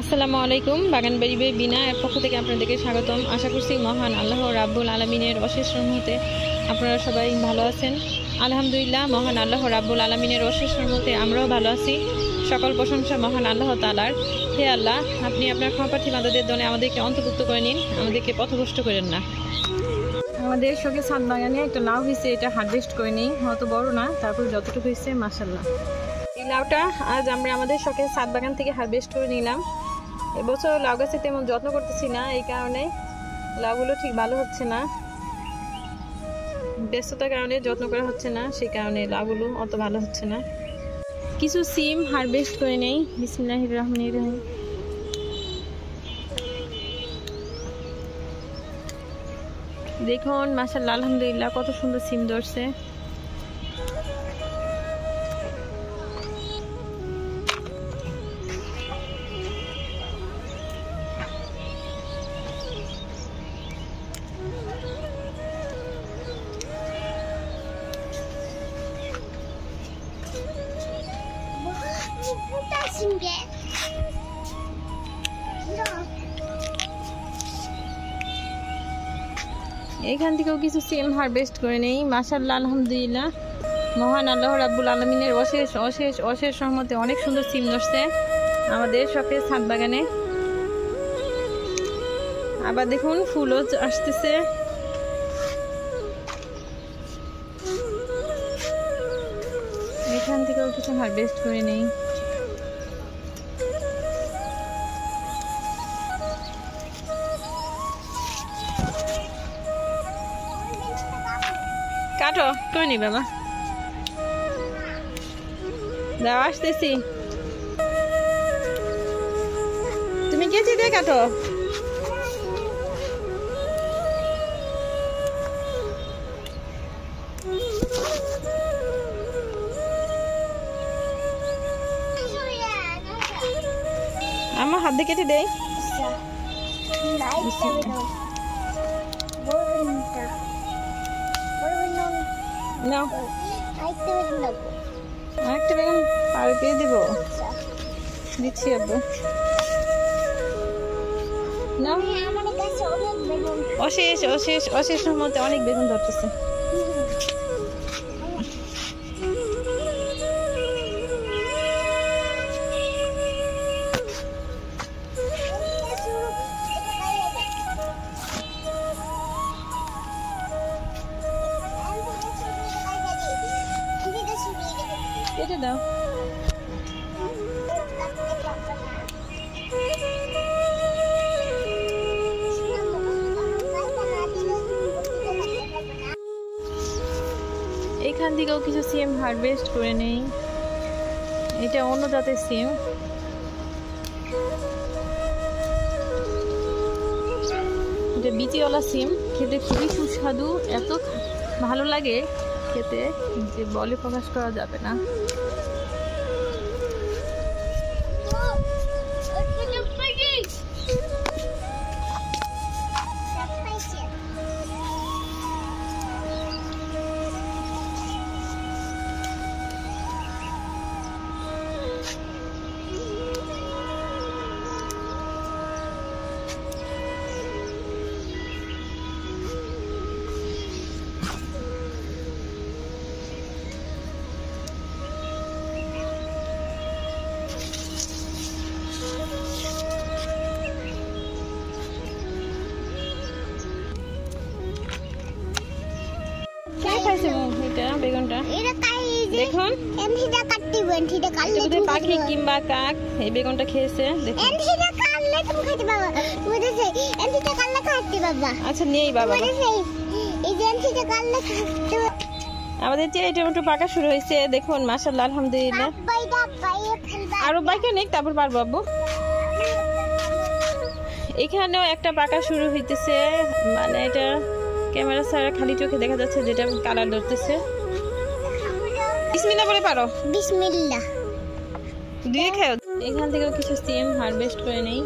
আসসালামু আলাইকুম। বাগানবাড়ি বাই বিনা এর পক্ষ থেকে আপনাদেরকে স্বাগতম। আশা করছি মহান আল্লাহ রাব্বুল আলামিনের অশেষ রহমতে আপনারা সবাই ভালো আছেন। আলহামদুলিল্লাহ, মহান আল্লাহ রাব্বুল আলামিনের অশেষ রহমতে আমরাও ভালো আছি। সকল প্রশংসা মহান আল্লাহ তাআলার। হে আল্লাহ, আপনি আপনার ক্ষমাপ্রার্থী বান্দাদের দলে আমাদেরকে অন্তর্ভুক্ত করে নিন, আমাদেরকে পথভ্রষ্ট করেন না। আমাদের শোকে ছাদ বাগানে একটা লাউ হয়েছে, এটা হারভেস্ট করে নিই। অত বড় না, তারপর যতটুকু হয়েছে মাশাআল্লাহ। এই লাউটা আজ আমরা আমাদের শখের ছাদ বাগান থেকে হারভেস্ট করে নিলাম। এবছর লাউ গাছে তেমন যত্ন করতেছি না, এই কারণে লাউগুলো ঠিক ভালো হচ্ছে না। ব্যস্ততার কারণে যত্ন করা হচ্ছে না, সেই কারণে লাউগুলো অত ভালো হচ্ছে না। কিছু সিম হারভেস্ট করে নেই। বিসমিল্লাহির রহমানির রহিম। দেখুন মাশাআল্লাহ, আলহামদুলিল্লাহ কত সুন্দর সিম ধরছে। এখান থেকেও কিছু সিম হারভেস্ট করে নেই। মাশাআল্লাহ, আলহামদুলিল্লাহ মহান আল্লাহ রাব্বুল আলামিনের অশেষ অশেষ অশেষ রহমতে অনেক সুন্দর সিম ধরছে আমাদের শখের ছাদ বাগানে। আবার দেখুন ফুলও আসতেছে। এখান থেকেও কিছু হারভেস্ট করে নেই। কাটো করে নি বাবা, দাও আসতেছি। তুমি কেচি দিয়ে কাটো। আমার হাত দিয়ে কেটে দেয়। নাও আরেকটা বেগুন পাড়ে পেয়ে দিব, দিচ্ছি আব্বু। নাও, অশেষ অশেষ অশেষ রহমতে অনেক বেগুন ধরতেছে। কেটে দাও। এখান থেকেও কিছু সিম হারভেস্ট করে নেই। এটা অন্য জাতের সিম। এটা বিচিওয়ালা সিম, খেতে খুবই সুস্বাদু, এত ভালো লাগে খেতে যে বলে প্রকাশ করা যাবে না। বেগুনটা দেখুন, পাখি কিংবা কাক এই বেগুনটা খেয়েছে। আচ্ছা নেই বাবা, আমাদের যে টমেটো পাকা শুরু হয়েছে। দেখুন মাশাআল্লাহ, আলহামদুলিল্লাহ আরো বাইকে নেই, তারপর পারবো আব্বু। এখানেও একটা পাকা শুরু হইতেছে, মানে এটা ক্যামেরা ছাড়া খালি চোখে দেখা যাচ্ছে যেটা কালার ধরতেছে। বিসমিল্লাহ বলে পারো, বিসমিল্লাহ দিয়ে খাও। এখান থেকেও কিছু সিম হারভেস্ট করে নেই।